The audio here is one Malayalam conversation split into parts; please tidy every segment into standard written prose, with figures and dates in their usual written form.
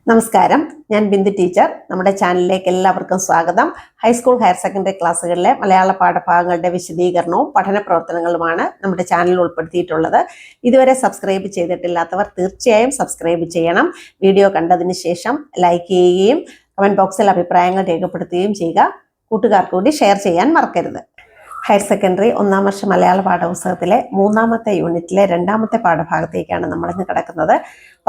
നമസ്കാരം, ഞാൻ ബിന്ദു ടീച്ചർ. നമ്മുടെ ചാനലിലേക്ക് എല്ലാവർക്കും സ്വാഗതം. ഹൈസ്കൂൾ ഹയർ സെക്കൻഡറി ക്ലാസ്സുകളിലെ മലയാള പാഠഭാഗങ്ങളുടെ വിശദീകരണവും പഠന പ്രവർത്തനങ്ങളുമാണ് നമ്മുടെ ചാനലിൽ ഉൾപ്പെടുത്തിയിട്ടുള്ളത്. ഇതുവരെ സബ്സ്ക്രൈബ് ചെയ്തിട്ടില്ലാത്തവർ തീർച്ചയായും സബ്സ്ക്രൈബ് ചെയ്യണം. വീഡിയോ കണ്ടതിന് ശേഷം ലൈക്ക് ചെയ്യുകയും കമന്റ് ബോക്സിൽ അഭിപ്രായങ്ങൾ രേഖപ്പെടുത്തുകയും ചെയ്യുക. കൂട്ടുകാർക്ക് കൂടി ഷെയർ ചെയ്യാൻ മറക്കരുത്. ഹയർ സെക്കൻഡറി 1ാം വർഷ മലയാള പാഠപുസ്തകത്തിലെ 3ാമത്തെ യൂണിറ്റിലെ 2ാമത്തെ പാഠഭാഗത്തേക്കാണ് നമ്മളിന്ന് കിടക്കുന്നത്.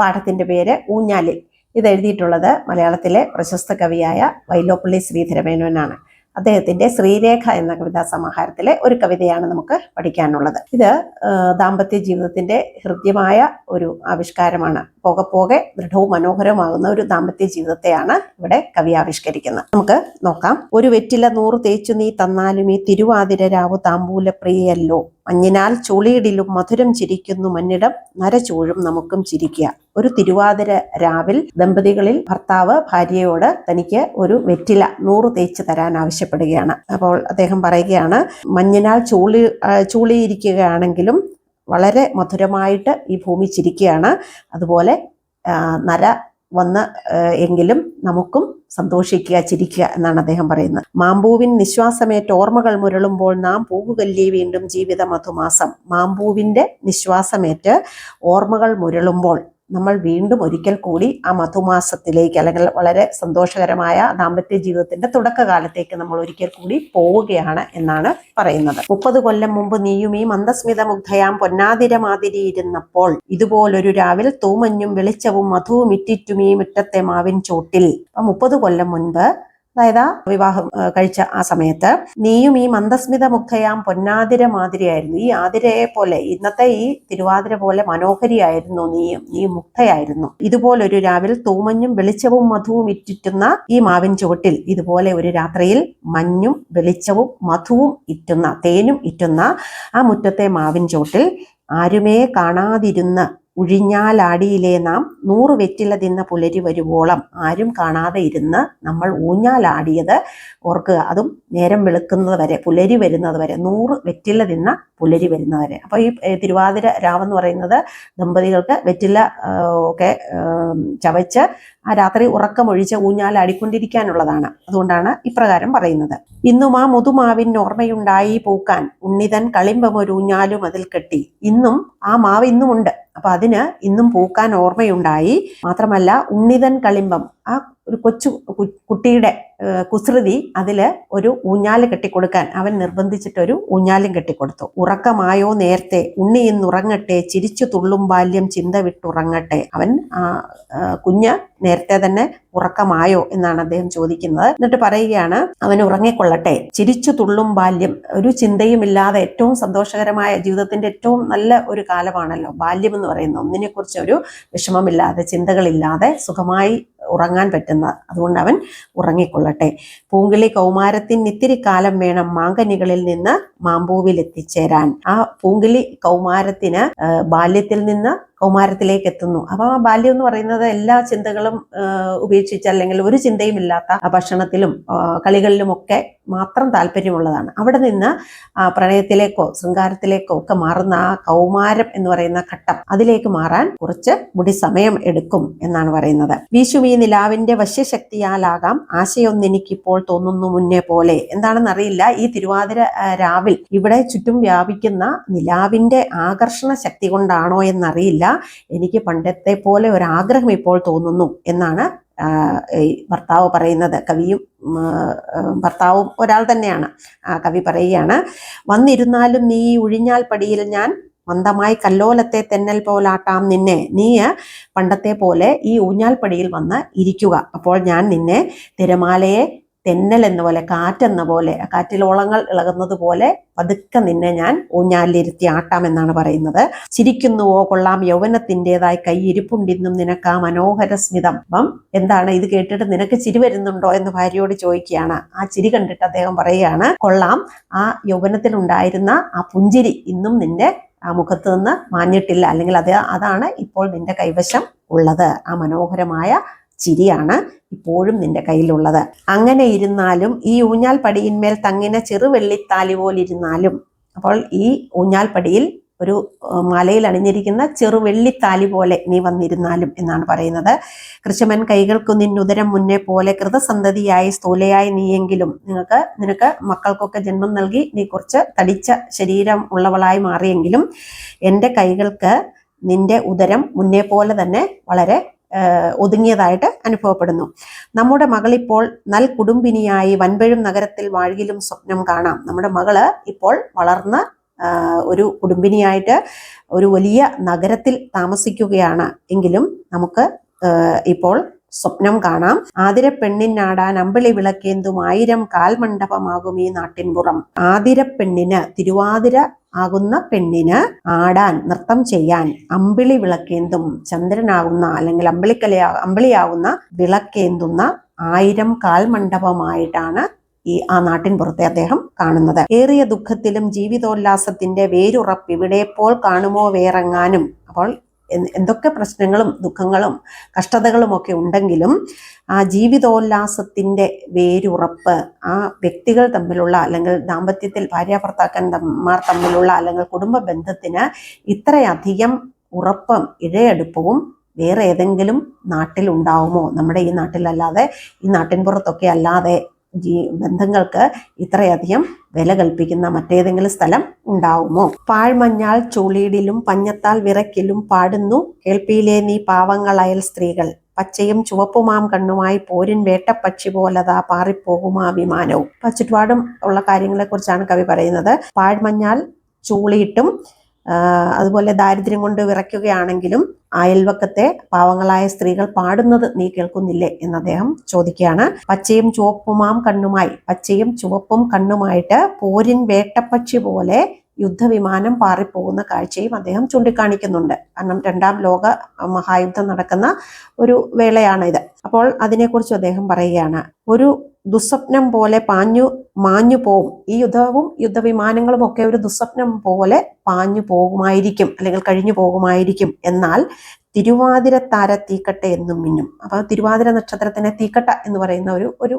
പാഠത്തിന്റെ പേര് ഊഞ്ഞാലിൽ. ഇത് എഴുതിയിട്ടുള്ളത് മലയാളത്തിലെ പ്രശസ്ത കവിയായ വൈലോപ്പിള്ളി ശ്രീധരമേനോനാണ്. അദ്ദേഹത്തിന്റെ ശ്രീരേഖ എന്ന കവിതാ സമാഹാരത്തിലെ ഒരു കവിതയാണ് നമുക്ക് പഠിക്കാനുള്ളത്. ഇത് ദാമ്പത്യ ജീവിതത്തിന്റെ ഹൃദ്യമായ ഒരു ആവിഷ്കാരമാണ്. പോകെ പോകെ ദൃഢവും മനോഹരവുമാകുന്ന ഒരു ദാമ്പത്യ ജീവിതത്തെയാണ് ഇവിടെ കവി ആവിഷ്കരിക്കുന്നത്. നമുക്ക് നോക്കാം. ഒരു വെറ്റില 100 തേച്ചു നീ തന്നാലും ഈ തിരുവാതിര രാവു താമ്പൂല പ്രിയല്ലോ, മഞ്ഞിനാൽ ചുളിയിടിലും മധുരം ചിരിക്കുന്നു മന്നിടം നരചൂഴും നമുക്കും ചിരിക്കുക. ഒരു തിരുവാതിര രാവിൽ ദമ്പതികളിൽ ഭർത്താവ് ഭാര്യയോട് തനിക്ക് ഒരു വെറ്റില 100 തേച്ച് തരാൻ ആവശ്യപ്പെടുകയാണ്. അപ്പോൾ അദ്ദേഹം പറയുകയാണ്, മഞ്ഞിനാൽ ചൂളിയിരിക്കുകയാണെങ്കിലും വളരെ മധുരമായിട്ട് ഈ ഭൂമി ചിരിക്കുകയാണ്. അതുപോലെ നര വന്ന് എങ്കിലും നമുക്കും സന്തോഷിക്കുക, ചിരിക്കുക എന്നാണ് അദ്ദേഹം പറയുന്നത്. മാമ്പൂവിൻ നിശ്വാസമേറ്റ് ഓർമ്മകൾ മുരളുമ്പോൾ നാം പോകുകല്ലേ വീണ്ടും ജീവിത മധുമാസം. മാമ്പൂവിന്റെ നിശ്വാസമേറ്റ് ഓർമ്മകൾ മുരളുമ്പോൾ നമ്മൾ വീണ്ടും ഒരിക്കൽ കൂടി ആ മധുമാസത്തിലേക്ക്, അല്ലെങ്കിൽ വളരെ സന്തോഷകരമായ ദാമ്പത്യ ജീവിതത്തിന്റെ തുടക്കകാലത്തേക്ക് നമ്മൾ ഒരിക്കൽ കൂടി പോവുകയാണ് എന്നാണ് പറയുന്നത്. 30 കൊല്ലം മുമ്പ് നീയും ഈ മന്ദസ്മിത മുഗ്ധയാം പൊന്നാതിര മാതിരി ഇരുന്നപ്പോൾ ഇതുപോലൊരു രാവിൽ തൂമഞ്ഞും വെളിച്ചവും മധുവും ഇറ്റിറ്റും ഈ മുറ്റത്തെ മാവിൻ ചോട്ടിൽ. 30 കൊല്ലം മുൻപ്, അതായത് വിവാഹം കഴിച്ച ആ സമയത്ത്, നീയും ഈ മന്ദസ്മിത മുഗ്ധയാം പൊന്നാതിര മാതിരിയായിരുന്നു. ഈ ആതിരയെ പോലെ, ഇന്നത്തെ ഈ തിരുവാതിര പോലെ മനോഹരിയായിരുന്നു നീയും. നീ മുഗ്ധയായിരുന്നു. ഇതുപോലൊരു രാവിൽ തൂമഞ്ഞും വെളിച്ചവും മധുവും ഇറ്റിറ്റുന്ന ഈ മാവിൻ ചുവട്ടിൽ, ഇതുപോലെ ഒരു രാത്രിയിൽ മഞ്ഞും വെളിച്ചവും മധുവും ഇറ്റുന്ന, തേനും ഇറ്റുന്ന ആ മുറ്റത്തെ മാവിൻ ചുവട്ടിൽ ആരുമേ കാണാതിരുന്ന് ഉഴിഞ്ഞാലാടിയിലെ നാം 100 വെറ്റില തിന്ന പുലരി വരുവോളം. ആരും കാണാതെ ഇരുന്ന് നമ്മൾ ഊഞ്ഞാലാടിയത് ഓർക്കുക. അതും നേരം വെളുക്കുന്നത് വരെ, പുലരി വരുന്നത് വരെ, 100 വെറ്റില തിന്ന പുലരി വരുന്നത് വരെ. അപ്പൊ ഈ തിരുവാതിര രാവെന്ന് പറയുന്നത് ദമ്പതികൾക്ക് വെറ്റില ഒക്കെ ചവച്ച് ആ രാത്രി ഉറക്കമൊഴിച്ച് ഊഞ്ഞാലാടിക്കൊണ്ടിരിക്കാനുള്ളതാണ്. അതുകൊണ്ടാണ് ഇപ്രകാരം പറയുന്നത്. ഇന്നും ആ മുതുമാവിൻ ഓർമ്മയുണ്ടായി പൂക്കാൻ ഉണ്ണിതൻ കളിമ്പമൊരു ഊഞ്ഞാലും അതിൽ കെട്ടി. ഇന്നും ആ മാവ് ഇന്നും ഉണ്ട്. അപ്പൊ അതിന് ഇന്നും പൂക്കാൻ ഓർമ്മയുണ്ടായി. മാത്രമല്ല ഉണ്ണിതൻ കളിമ്പം, ആ ഒരു കൊച്ചു കുട്ടിയുടെ കുസൃതി, അതില് ഒരു ഊഞ്ഞാല് കെട്ടിക്കൊടുക്കാൻ അവൻ നിർബന്ധിച്ചിട്ടൊരു ഊഞ്ഞാലും കെട്ടിക്കൊടുത്തു. ഉറക്കമായോ നേരത്തെ ഉണ്ണി ഇന്നുറങ്ങട്ടെ, ചിരിച്ചു തുള്ളും ബാല്യം ചിന്ത വിട്ടുറങ്ങട്ടെ. അവൻ കുഞ്ഞ് നേരത്തെ തന്നെ ഉറക്കമായോ എന്നാണ് അദ്ദേഹം ചോദിക്കുന്നത്. എന്നിട്ട് പറയുകയാണ്, അവൻ ഉറങ്ങിക്കൊള്ളട്ടെ, ചിരിച്ചു തുള്ളും ബാല്യം. ഒരു ചിന്തയും ഇല്ലാതെ ഏറ്റവും സന്തോഷകരമായ ജീവിതത്തിന്റെ ഏറ്റവും നല്ല ഒരു കാലമാണല്ലോ ബാല്യം എന്ന് പറയുന്നത്. ഒന്നിനെ കുറിച്ച് ഒരു വിഷമമില്ലാതെ, ചിന്തകളില്ലാതെ സുഖമായി ഉറങ്ങാൻ പറ്റുന്നത്. അതുകൊണ്ട് അവൻ ഉറങ്ങിക്കൊള്ളട്ടെ. പൂങ്കിളി കൗമാരത്തിന് ഇത്തിരി കാലം വേണം മാങ്കനികളിൽ നിന്ന് മാമ്പൂവിൽ എത്തിച്ചേരാൻ. ആ പൂങ്കിളി കൗമാരത്തിന് ബാല്യത്തിൽ നിന്ന് കൗമാരത്തിലേക്ക് എത്തുന്നു. അപ്പൊ ആ ബാല്യം എന്ന് പറയുന്നത് എല്ലാ ചിന്തകളും ഉപേക്ഷിച്ച്, അല്ലെങ്കിൽ ഒരു ചിന്തയും ഇല്ലാത്ത ഭക്ഷണത്തിലും കളികളിലും ഒക്കെ മാത്രം താല്പര്യമുള്ളതാണ്. അവിടെ നിന്ന് പ്രണയത്തിലേക്കോ ശൃംഗാരത്തിലേക്കോ ഒക്കെ മാറുന്ന ആ കൗമാരം എന്ന് പറയുന്ന ഘട്ടം, അതിലേക്ക് മാറാൻ കുറച്ച് കൂടി സമയം എടുക്കും എന്നാണ് പറയുന്നത്. വീശുമീ നിലാവിന്റെ വശ്യശക്തിയാലാകാം ആശയൊന്നെനിക്കിപ്പോൾ തോന്നുന്നു മുന്നേ പോലെ. എന്താണെന്ന് അറിയില്ല, ഈ തിരുവാതിര രാവിൽ ഇവിടെ ചുറ്റും വ്യാപിക്കുന്ന നിലാവിന്റെ ആകർഷണ ശക്തി കൊണ്ടാണോ എന്നറിയില്ല, എനിക്ക് പണ്ടത്തെ പോലെ ഒരു ആഗ്രഹം ഇപ്പോൾ തോന്നുന്നു എന്നാണ് ഭർത്താവ് പറയുന്നത്. കവിയും ഭർത്താവും ഒരാൾ തന്നെയാണ്. കവി പറയുകയാണ്, വന്നിരുന്നാലും നീ ഒഴിഞ്ഞാൽ പടിയിൽ ഞാൻ മന്ദമായി കല്ലോലത്തെ തെന്നൽ പോലാട്ടാം നിന്നെ. നീ പണ്ടത്തെ പോലെ ഈ ഊഞ്ഞാൽപ്പടിയിൽ വന്ന് ഇരിക്കുക. അപ്പോൾ ഞാൻ നിന്നെ തിരമാലയെ തെന്നൽ എന്ന പോലെ, കാറ്റെന്ന പോലെ, കാറ്റിലോളങ്ങൾ ഇളകുന്നത് പോലെ പതുക്കെ നിന്നെ ഞാൻ ഊഞ്ഞാലിരുത്തി ആട്ടാം എന്നാണ് പറയുന്നത്. ചിരിക്കുന്നുവോ കൊള്ളാം യൗവനത്തിൻ്റെതായി കൈയിരിപ്പുണ്ടിന്നും നിനക്ക് ആ മനോഹര സ്മിതം. അപ്പം എന്താണ് ഇത് കേട്ടിട്ട് നിനക്ക് ചിരി വരുന്നുണ്ടോ എന്ന് ഭാര്യയോട് ചോദിക്കുകയാണ്. ആ ചിരി കണ്ടിട്ട് അദ്ദേഹം പറയുകയാണ്, കൊള്ളാം, ആ യൗവനത്തിലുണ്ടായിരുന്ന ആ പുഞ്ചിരി ഇന്നും നിന്റെ ആ മുഖത്ത് നിന്ന് മാഞ്ഞിട്ടില്ല, അല്ലെങ്കിൽ അതാണ് ഇപ്പോൾ നിന്റെ കൈവശം ഉള്ളത്. ആ മനോഹരമായ ചിരിയാണ് ഇപ്പോഴും നിന്റെ കയ്യിലുള്ളത്. അങ്ങനെ ഇരുന്നാലും ഈ ഊഞ്ഞാൽ പടിയിന്മേൽ തങ്ങിന ചെറുവെള്ളിത്താലി പോലിരുന്നാലും. അപ്പോൾ ഈ ഊഞ്ഞാൽ പടിയിൽ ഒരു മാലയിൽ അണിഞ്ഞിരിക്കുന്ന ചെറു വെള്ളിത്താലി പോലെ നീ വന്നിരുന്നാലും എന്നാണ് പറയുന്നത്. കൃഷമൻ കൈകൾക്കു നിന്നുദരം മുന്നേ പോലെ കൃതസന്തതിയായി സ്ഥൂലയായി നീയെങ്കിലും നിനക്ക് മക്കൾക്കൊക്കെ ജന്മം നൽകി നീ കുറച്ച് തടിച്ച ശരീരം ഉള്ളവളായി മാറിയെങ്കിലും എൻ്റെ കൈകൾക്ക് നിന്റെ ഉദരം മുന്നേ പോലെ തന്നെ വളരെ ഒതുങ്ങിയതായിട്ട് അനുഭവപ്പെടുന്നു. നമ്മുടെ മകളിപ്പോൾ നൽ കുടുംബിനിയായി വൻപെഴും നഗരത്തിൽ വാഴിയിലും സ്വപ്നം കാണാം. നമ്മുടെ മകള് ഇപ്പോൾ വളർന്ന് ഒരു കുടുംബിനിയായിട്ട് ഒരു വലിയ നഗരത്തിൽ താമസിക്കുകയാണ് എങ്കിലും നമുക്ക് ഇപ്പോൾ സ്വപ്നം കാണാം. ആതിര പെണ്ണിനാടാൻ അമ്പിളി വിളക്കേന്തും 1000 കാൽമണ്ഡപമാകും ഈ നാട്ടിൻപുറം. ആതിര പെണ്ണിന്, തിരുവാതിര ആകുന്ന പെണ്ണിന് ആടാൻ, നൃത്തം ചെയ്യാൻ അമ്പിളി വിളക്കേന്തും, ചന്ദ്രനാകുന്ന അല്ലെങ്കിൽ അമ്പിളിയാകുന്ന വിളക്കേന്തുന്ന 1000 കാൽമണ്ഡപമായിട്ടാണ് ആ നാട്ടിൻ പുറത്തെ അദ്ദേഹം കാണുന്നത്. ഏറിയ ദുഃഖത്തിലും ജീവിതോല്ലാസത്തിന്റെ വേരുറപ്പിവിടെപ്പോൾ കാണുമോ വേറെങ്ങാനും. അപ്പോൾ എന്തൊക്കെ പ്രശ്നങ്ങളും ദുഃഖങ്ങളും കഷ്ടതകളും ഒക്കെ ഉണ്ടെങ്കിലും ആ ജീവിതോല്ലാസത്തിന്റെ വേരുറപ്പ്, ആ വ്യക്തികൾ തമ്മിലുള്ള അല്ലെങ്കിൽ ദാമ്പത്യത്തിൽ ഭാര്യാഭർത്താക്കന്മാർ തമ്മിലുള്ള അല്ലെങ്കിൽ കുടുംബ ബന്ധത്തിന് ഇത്രയധികം ഉറപ്പും ഇഴയെടുപ്പവും വേറെ ഏതെങ്കിലും നാട്ടിൽ ഉണ്ടാവുമോ? നമ്മുടെ ഈ നാട്ടിലല്ലാതെ, ഈ നാട്ടിൻപുറത്തൊക്കെ അല്ലാതെ ബന്ധങ്ങൾക്ക് ഇത്രയധികം വില കൽപ്പിക്കുന്ന മറ്റേതെങ്കിലും സ്ഥലം ഉണ്ടാവുമോ? പാഴ്മഞ്ഞാൽ ചൂളീടിലും പഞ്ഞത്താൽ വിറക്കിലും പാടുന്നു കേൾപ്പിയിലെ നീ പാവങ്ങൾ അയൽ സ്ത്രീകൾ. പച്ചയും ചുവപ്പുമാം കണ്ണുമായി പോരിൻ വേട്ടപ്പക്ഷി പോലതാ പാറിപ്പോകുമാ വിമാനവും. ചുറ്റുപാടും ഉള്ള കാര്യങ്ങളെ കുറിച്ചാണ് കവി പറയുന്നത്. പാഴ്മഞ്ഞാൽ ചൂളിയിട്ടും അതുപോലെ ദാരിദ്ര്യം കൊണ്ട് വിറയ്ക്കുകയാണെങ്കിലും അയൽവക്കത്തെ പാവങ്ങളായ സ്ത്രീകൾ പാടുന്നത് നീ കേൾക്കുന്നില്ലേ എന്ന് അദ്ദേഹം ചോദിക്കുകയാണ്. പച്ചയും ചുവപ്പുമാം കണ്ണുമായി, പച്ചയും ചുവപ്പും കണ്ണുമായിട്ട് പോരിൻ വേട്ടപ്പക്ഷി പോലെ യുദ്ധവിമാനം പാറിപ്പോകുന്ന കാഴ്ചയും അദ്ദേഹം ചൂണ്ടിക്കാണിക്കുന്നുണ്ട്. കാരണം 2ാം ലോക മഹായുദ്ധം നടക്കുന്ന ഒരു വേളയാണിത്. അപ്പോൾ അതിനെക്കുറിച്ച് അദ്ദേഹം പറയുകയാണ്. ഒരു ദുസ്വപ്നം പോലെ മാഞ്ഞു പോവും. ഈ യുദ്ധവും യുദ്ധവിമാനങ്ങളും ഒക്കെ ഒരു ദുസ്വപ്നം പോലെ പാഞ്ഞു പോകുമായിരിക്കും അല്ലെങ്കിൽ കഴിഞ്ഞു പോകുമായിരിക്കും. എന്നാൽ തിരുവാതിര താര തീക്കട്ട എന്നും മിന്നും. അപ്പൊ തിരുവാതിര നക്ഷത്രത്തിന് തീക്കട്ട എന്ന് പറയുന്ന ഒരു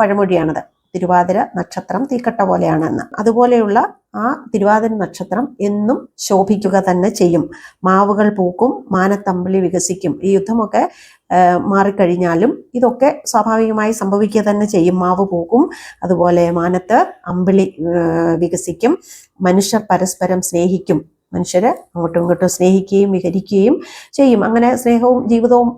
പഴമൊഴിയാണത്. തിരുവാതിര നക്ഷത്രം തീക്കട്ട പോലെയാണെന്ന്. അതുപോലെയുള്ള ആ തിരുവാതിര നക്ഷത്രം എന്നും ശോഭിക്കുക തന്നെ ചെയ്യും. മാവുകൾ പൂക്കും, മാനത്തമ്പിളി വികസിക്കും. ഈ യുദ്ധമൊക്കെ മാറിക്കഴിഞ്ഞാലും ഇതൊക്കെ സ്വാഭാവികമായി സംഭവിക്കുക തന്നെ ചെയ്യും. മാവ് പൂക്കും, അതുപോലെ മാനത്ത് അമ്പിളി വികസിക്കും, മനുഷ്യർ പരസ്പരം സ്നേഹിക്കും. മനുഷ്യര് അങ്ങോട്ടും ഇങ്ങോട്ടും സ്നേഹിക്കുകയും വിഹരിക്കുകയും ചെയ്യും. അങ്ങനെ സ്നേഹവും ജീവിതവും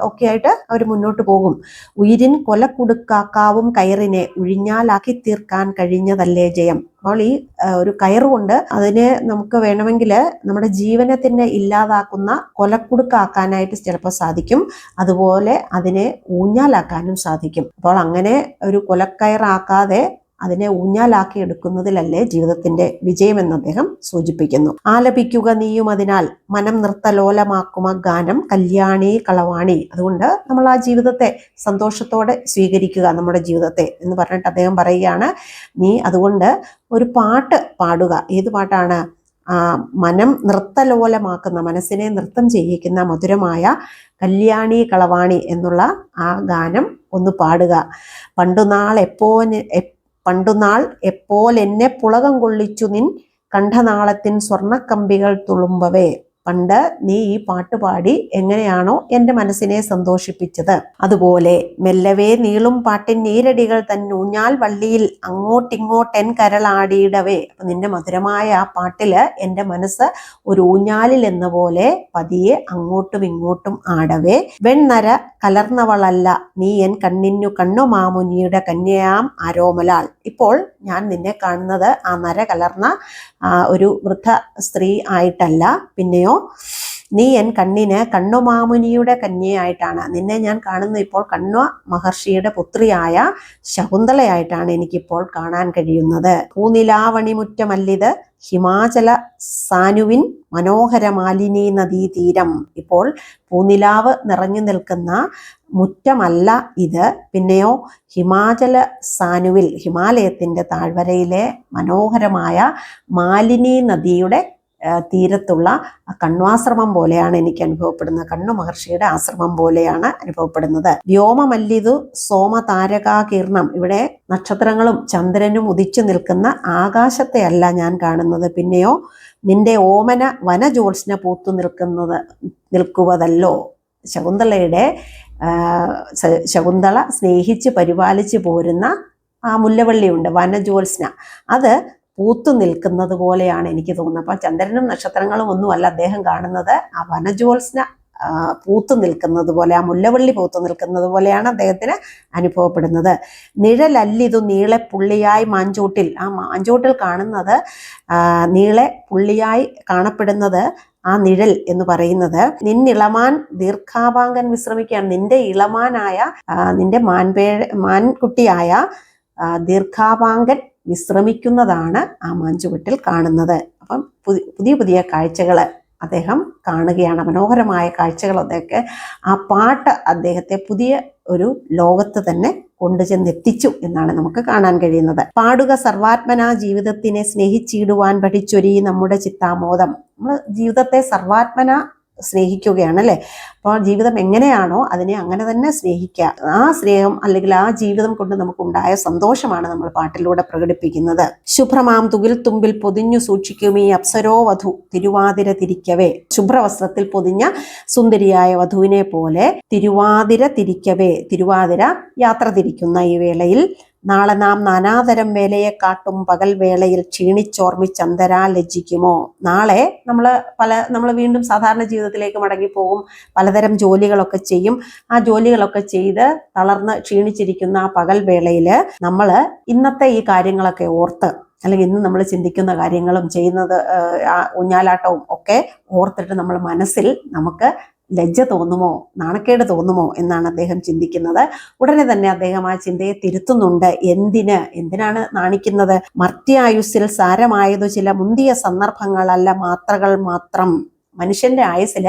ഒക്കെ ആയിട്ട് അവർ മുന്നോട്ട് പോകും. ഉയിരിൻ കൊല കൊടുക്കാക്കാവും കയറിനെ ഉഴിഞ്ഞാലാക്കി തീർക്കാൻ കഴിഞ്ഞതല്ലേ ജയം. അപ്പോൾ ഈ ഒരു കയറുകൊണ്ട് അതിനെ നമുക്ക് വേണമെങ്കിൽ നമ്മുടെ ജീവനെ തന്നെ ഇല്ലാതാക്കുന്ന കൊലക്കുടുക്കാക്കാനായിട്ട് ചിലപ്പോൾ സാധിക്കും. അതുപോലെ അതിനെ ഊഞ്ഞാലാക്കാനും സാധിക്കും. അപ്പോൾ അങ്ങനെ ഒരു കൊലക്കയറാക്കാതെ അതിനെ ഊഞ്ഞാലാക്കി എടുക്കുന്നതിലല്ലേ ജീവിതത്തിന്റെ വിജയമെന്ന് അദ്ദേഹം സൂചിപ്പിക്കുന്നു. ആലപിക്കുക നീയും അതിനാൽ മനം നൃത്തലോലമാക്കുമ ഗാനം കല്യാണി കളവാണി. അതുകൊണ്ട് നമ്മൾ ആ ജീവിതത്തെ സന്തോഷത്തോടെ സ്വീകരിക്കുക, നമ്മുടെ ജീവിതത്തെ എന്ന് പറഞ്ഞിട്ട് അദ്ദേഹം പറയുകയാണ്. നീ അതുകൊണ്ട് ഒരു പാട്ട് പാടുക. ഏത് പാട്ടാണ്? മനം നൃത്തലോലമാക്കുന്ന, മനസ്സിനെ നൃത്തം ചെയ്യിക്കുന്ന മധുരമായ കല്യാണി കളവാണി എന്നുള്ള ആ ഗാനം ഒന്ന് പാടുക. പണ്ടുനാൾ എപ്പോൾ എന്നെ പുളകം കൊള്ളിച്ചു നിൻ കണ്ഠനാളത്തിൻ സ്വർണ്ണക്കമ്പികൾ തുളുമ്പവേ. പണ്ട് നീ ഈ പാട്ട് പാടി എങ്ങനെയാണോ എൻ്റെ മനസ്സിനെ സന്തോഷിപ്പിച്ചത്, അതുപോലെ മെല്ലവേ നീളും പാട്ടിൻ നീരടികൾ തൻ ഊഞ്ഞാൽ വള്ളിയിൽ അങ്ങോട്ടിങ്ങോട്ടെൻ കരളാടിയിടവേ. അപ്പൊ നിന്റെ മധുരമായ ആ പാട്ടില് എൻ്റെ മനസ്സ് ഒരു ഊഞ്ഞാലിൽ എന്ന പോലെ പതിയെ അങ്ങോട്ടും ഇങ്ങോട്ടും ആടവേ. വെണ്ണര കലർന്നവളല്ല നീ എൻ കണ്ണിനു കണ്ണുമാമുനിയുടെ കന്യയാം ആരോമലാൾ. ഇപ്പോൾ ഞാൻ നിന്നെ കാണുന്നത് ആ നര കലർന്ന ഒരു വൃദ്ധ സ്ത്രീ ആയിട്ടല്ല, പിന്നെയോ നീ എൻ കണ്ണിന് കണ്ണുമാമുനിയുടെ കന്യയായിട്ടാണ്. നിന്നെ ഞാൻ കാണുന്നത് ഇപ്പോൾ കണ്വ മഹർഷിയുടെ പുത്രിയായ ശകുന്തളയായിട്ടാണ് എനിക്കിപ്പോൾ കാണാൻ കഴിയുന്നത്. പൂനിലാവണിമുറ്റമല്ലിത് ഹിമാചല സാനുവിൻ മനോഹര മാലിനി നദീതീരം. ഇപ്പോൾ പൂനിലാവ് നിറഞ്ഞു നിൽക്കുന്ന മുറ്റമല്ല ഇത്, പിന്നെയോ ഹിമാചല സാനുവിൽ, ഹിമാലയത്തിന്റെ താഴ്വരയിലെ മനോഹരമായ മാലിനി നദിയുടെ തീരത്തുള്ള കണ്വാശ്രമം പോലെയാണ് എനിക്ക് അനുഭവപ്പെടുന്നത്. കണ്ണു മഹർഷിയുടെ ആശ്രമം പോലെയാണ് അനുഭവപ്പെടുന്നത്. വ്യോമമല്ലിതു സോമതാരകാകീർണം, ഇവിടെ നക്ഷത്രങ്ങളും ചന്ദ്രനും ഉദിച്ചു നിൽക്കുന്ന ആകാശത്തെ അല്ല ഞാൻ കാണുന്നത്, പിന്നെയോ നിന്റെ ഓമന വനജോത്സ്ന പൂത്തു നിൽക്കുവതല്ലോ. ശകുന്തളയുടെ ശകുന്തള സ്നേഹിച്ച് പരിപാലിച്ച് പോരുന്ന ആ മുല്ലവള്ളിയുണ്ട്, വനജോത്സ്ന, അത് പൂത്തു നിൽക്കുന്നത് പോലെയാണ് എനിക്ക് തോന്നുന്നത്. അപ്പം ചന്ദ്രനും നക്ഷത്രങ്ങളും ഒന്നുമല്ല അദ്ദേഹം കാണുന്നത്, ആ വനജോത്സ്ന പൂത്തു നിൽക്കുന്നത് പോലെ, ആ മുല്ലവള്ളി പൂത്തു നിൽക്കുന്നത് പോലെയാണ് അദ്ദേഹത്തിന് അനുഭവപ്പെടുന്നത്. നിഴലല്ലിതു നീളെ പുള്ളിയായി മാഞ്ചോട്ടിൽ, ആ മാഞ്ചോട്ടിൽ കാണുന്നത് നീളെ പുള്ളിയായി കാണപ്പെടുന്നത് ആ നിഴൽ എന്ന് പറയുന്നത് നിന്നിളമാൻ ദീർഘാപാങ്കൻ വിശ്രമിക്കുകയാണ്. നിന്റെ ഇളമാനായ നിന്റെ മാൻകുട്ടിയായ ദീർഘാപാങ്കൻ വിശ്രമിക്കുന്നതാണ് ആ മാഞ്ചുവട്ടിൽ കാണുന്നത്. അപ്പം പുതിയ പുതിയ കാഴ്ചകൾ അദ്ദേഹം കാണുകയാണ്, മനോഹരമായ കാഴ്ചകൾ. അദ്ദേഹത്തെ ആ പാട്ട് അദ്ദേഹത്തെ പുതിയ ഒരു ലോകത്ത് തന്നെ കൊണ്ടുചെന്നെത്തിച്ചു എന്നാണ് നമുക്ക് കാണാൻ കഴിയുന്നത്. പാടുക സർവാത്മന ജീവിതത്തിനെ സ്നേഹിച്ചിടുവാൻ പഠിച്ചൊരി നമ്മുടെ ചിത്താമോദം. നമ്മൾ ജീവിതത്തെ സർവാത്മന സ്നേഹിക്കുകയാണ് അല്ലേ. അപ്പോൾ ജീവിതം എങ്ങനെയാണോ അതിനെ അങ്ങനെ തന്നെ സ്നേഹിക്കുക. ആ സ്നേഹം അല്ലെങ്കിൽ ആ ജീവിതം കൊണ്ട് നമുക്കുണ്ടായ സന്തോഷമാണ് നമ്മൾ പാട്ടിലൂടെ പ്രകടിപ്പിക്കുന്നത്. ശുഭ്രമാം തുകിൽ തുമ്പിൽ പൊതിഞ്ഞു സൂക്ഷിക്കും ഈ അപ്സരോ വധു തിരുവാതിര തിരിക്കവേ. ശുഭ്രവസ്ത്രത്തിൽ പൊതിഞ്ഞ സുന്ദരിയായ വധുവിനെ പോലെ തിരുവാതിര തിരിക്കവേ, തിരുവാതിര യാത്ര തിരിക്കുന്ന ഈ വേളയിൽ നാളെ നാം നാനാതരം വേലയെ കാട്ടും പകൽ വേളയിൽ ക്ഷീണിച്ചോർമ്മിച്ചന്തരാ ലജ്ജിക്കുമോ. നാളെ നമ്മൾ വീണ്ടും സാധാരണ ജീവിതത്തിലേക്ക് മടങ്ങിപ്പോകും, പലതരം ജോലികളൊക്കെ ചെയ്യും. ആ ജോലികളൊക്കെ ചെയ്ത് തളർന്ന് ക്ഷീണിച്ചിരിക്കുന്ന ആ പകൽ വേളയിൽ നമ്മൾ ഇന്നത്തെ ഈ കാര്യങ്ങളൊക്കെ ഓർത്ത്, അല്ലെങ്കിൽ ഇന്ന് നമ്മൾ ചിന്തിക്കുന്ന കാര്യങ്ങളും ചെയ്യുന്നത് ഊഞ്ഞാലാട്ടവും ഒക്കെ ഓർത്തിട്ട് നമ്മൾ മനസ്സിൽ നമുക്ക് ലജ്ജ തോന്നുമോ, നാണക്കേട് തോന്നുമോ എന്നാണ് അദ്ദേഹം ചിന്തിക്കുന്നത്. ഉടനെ തന്നെ അദ്ദേഹം ആ ചിന്തയെ തിരുത്തുന്നുണ്ട്. എന്തിനാണ് നാണിക്കുന്നത്? മർത്യായുസ്സിൽ സാരമായതു ചില മുന്തിയ സന്ദർഭങ്ങളല്ല, മാത്രകൾ മാത്രം. മനുഷ്യന്റെ ആയുസ്സിൽ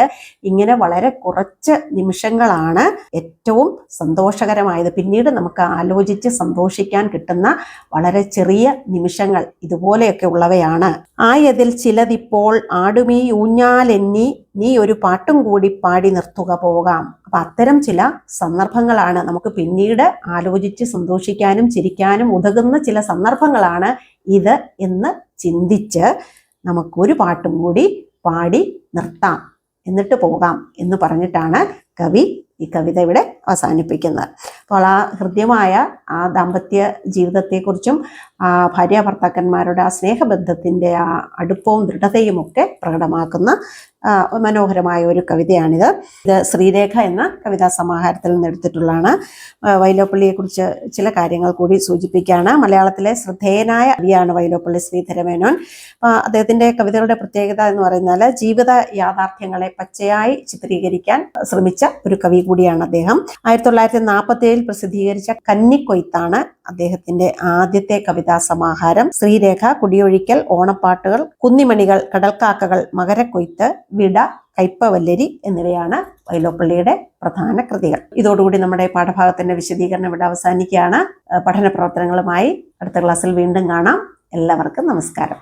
ഇങ്ങനെ വളരെ കുറച്ച് നിമിഷങ്ങളാണ് ഏറ്റവും സന്തോഷകരമായത്. പിന്നീട് നമുക്ക് ആലോചിച്ച് സന്തോഷിക്കാൻ കിട്ടുന്ന വളരെ ചെറിയ നിമിഷങ്ങൾ ഇതുപോലെയൊക്കെ ഉള്ളവയാണ്. ആയതിൽ ചിലതിപ്പോൾ ആടുമീ ഊഞ്ഞാലെന്നി നീ ഒരു പാട്ടും കൂടി പാടി നിർത്തുക പോകാം. അപ്പൊ അത്തരം ചില സന്ദർഭങ്ങളാണ് നമുക്ക് പിന്നീട് ആലോചിച്ച് സന്തോഷിക്കാനും ചിരിക്കാനും ഉതകുന്ന ചില സന്ദർഭങ്ങളാണ് ഇത് എന്ന് ചിന്തിച്ച് നമുക്കൊരു പാട്ടും കൂടി പാടി നിർത്താം, എന്നിട്ട് പോകാം എന്ന് പറഞ്ഞിട്ടാണ് കവി ഈ കവിത ഇവിടെ അവസാനിപ്പിക്കുന്നത്. അപ്പോൾ ആ ഹൃദ്യമായ ആ ദാമ്പത്യ ജീവിതത്തെക്കുറിച്ചും ആ ഭാര്യ ഭർത്താക്കന്മാരുടെ ആ സ്നേഹബന്ധത്തിൻ്റെ ആ അടുപ്പവും ദൃഢതയും ഒക്കെ പ്രകടമാക്കുന്ന മനോഹരമായ ഒരു കവിതയാണിത്. ഇത് ശ്രീരേഖ എന്ന കവിതാ സമാഹാരത്തിൽ നിന്ന് എടുത്തിട്ടുള്ളതാണ്. വൈലോപ്പിള്ളിയെക്കുറിച്ച് ചില കാര്യങ്ങൾ കൂടി സൂചിപ്പിക്കുകയാണ്. മലയാളത്തിലെ ശ്രദ്ധേയനായ കവിയാണ് വൈലോപ്പിള്ളി ശ്രീധരമേനോൻ. അദ്ദേഹത്തിൻ്റെ കവിതകളുടെ പ്രത്യേകത എന്ന് പറയുന്നത് ജീവിത യാഥാർത്ഥ്യങ്ങളെ പച്ചയായി ചിത്രീകരിക്കാൻ ശ്രമിച്ച ഒരു കവി കൂടിയാണ് അദ്ദേഹം. 1947 പ്രസിദ്ധീകരിച്ച കന്നിക്കൊയ്ത്താണ് അദ്ദേഹത്തിന്റെ ആദ്യത്തെ കവിതാ സമാഹാരം. ശ്രീരേഖ, കുടിയൊഴിക്കൽ, ഓണപ്പാട്ടുകൾ, കുന്നിമണികൾ, കടൽക്കാക്കകൾ, മകരക്കൊയ്ത്ത്, വിട, കയ്പവല്ലരി എന്നിവയാണ് വൈലോപ്പിള്ളിയുടെ പ്രധാന കൃതികൾ. ഇതോടുകൂടി നമ്മുടെ പാഠഭാഗത്തിന്റെ വിശദീകരണം ഇവിടെ അവസാനിക്കുകയാണ്. പഠന പ്രവർത്തനങ്ങളുമായി അടുത്ത ക്ലാസ്സിൽ വീണ്ടും കാണാം. എല്ലാവർക്കും നമസ്കാരം.